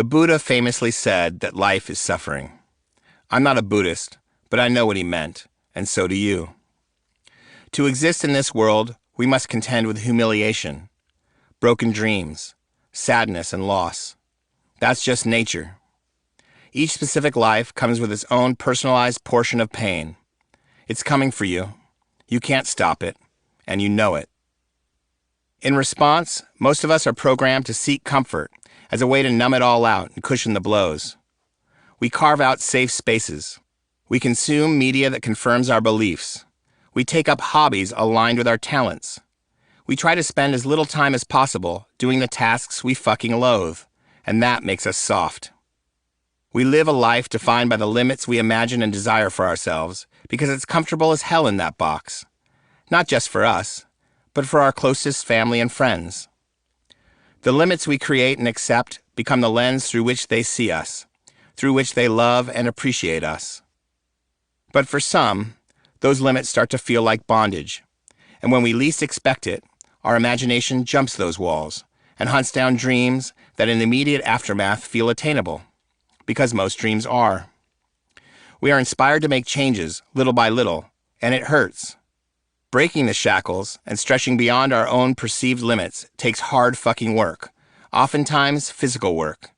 The Buddha famously said that life is suffering. I'm not a Buddhist, but I know what he meant, and so do you. To exist in this world, we must contend with humiliation, broken dreams, sadness, and loss. That's just nature. Each specific life comes with its own personalized portion of pain. It's coming for you. You can't stop it, and you know it. In response, most of us are programmed to seek comfort as a way to numb it all out and cushion the blows. We carve out safe spaces. We consume media that confirms our beliefs. We take up hobbies aligned with our talents. We try to spend as little time as possible doing the tasks we fucking loathe, and that makes us soft. We live a life defined by the limits we imagine and desire for ourselves because it's comfortable as hell in that box. Not just for us, but for our closest family and friends. The limits we create and accept become the lens through which they see us, through which they love and appreciate us. But for some, those limits start to feel like bondage, and when we least expect it, our imagination jumps those walls and hunts down dreams that in the immediate aftermath feel attainable, because most dreams are. We are inspired to make changes little by little, and it hurts. Breaking the shackles and stretching beyond our own perceived limits takes hard fucking work, oftentimes physical work.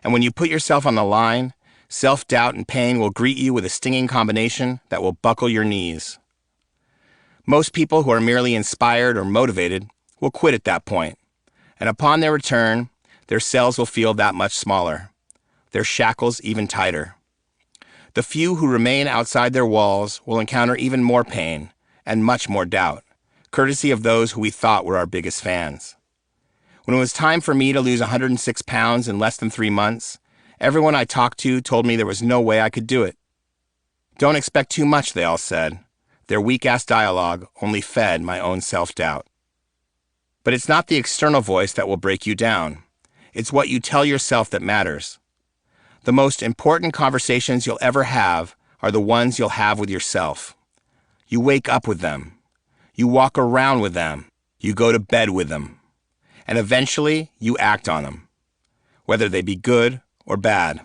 And when you put yourself on the line, self-doubt and pain will greet you with a stinging combination that will buckle your knees. Most people who are merely inspired or motivated will quit at that point, and upon their return, their cells will feel that much smaller, their shackles even tighter. The few who remain outside their walls will encounter even more pain and much more doubt, courtesy of those who we thought were our biggest fans. When it was time for me to lose 106 pounds in less than 3 months, everyone I talked to told me there was no way I could do it. Don't expect too much, they all said. Their weak-ass dialogue only fed my own self-doubt. But it's not the external voice that will break you down. It's what you tell yourself that matters. The most important conversations you'll ever have are the ones you'll have with yourself. You wake up with them. You walk around with them. You go to bed with them. And eventually, you act on them, whether they be good or bad.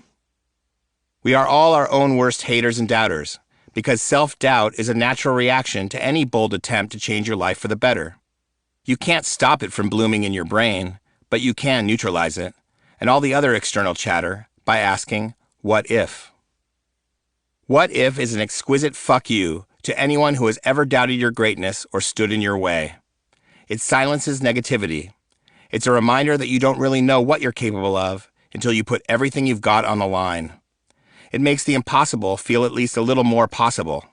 We are all our own worst haters and doubters, because self-doubt is a natural reaction to any bold attempt to change your life for the better. You can't stop it from blooming in your brain, but you can neutralize it, and all the other external chatter, by asking, what if? What if is an exquisite fuck you to anyone who has ever doubted your greatness or stood in your way. It silences negativity. It's a reminder that you don't really know what you're capable of until you put everything you've got on the line. It makes the impossible feel at least a little more possible.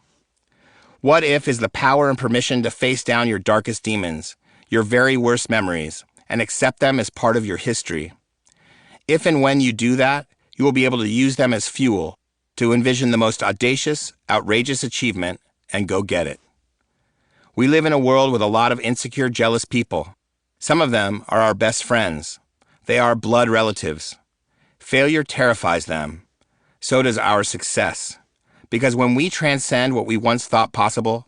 What if is the power and permission to face down your darkest demons, your very worst memories, and accept them as part of your history. If and when you do that, you will be able to use them as fuel to envision the most audacious, outrageous achievement and go get it. We live in a world with a lot of insecure, jealous people. Some of them are our best friends. They are blood relatives. Failure terrifies them. So does our success. Because when we transcend what we once thought possible,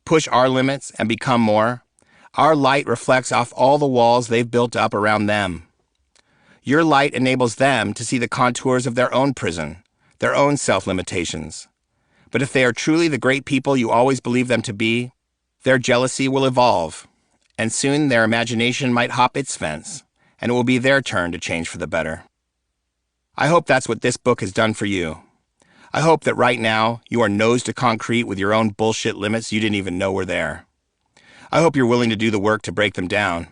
push our limits and become more, our light reflects off all the walls they've built up around them. Your light enables them to see the contours of their own prison, their own self-limitations. But if they are truly the great people you always believed them to be, their jealousy will evolve, and soon their imagination might hop its fence, and it will be their turn to change for the better. I hope that's what this book has done for you. I hope that right now you are nose to concrete with your own bullshit limits you didn't even know were there. I hope you're willing to do the work to break them down.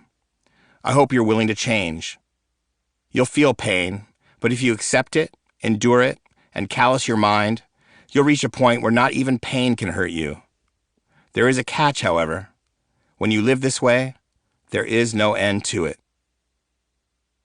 I hope you're willing to change. You'll feel pain, but if you accept it, endure it, and callous your mind, you'll reach a point where not even pain can hurt you. There is a catch, however. When you live this way, there is no end to it.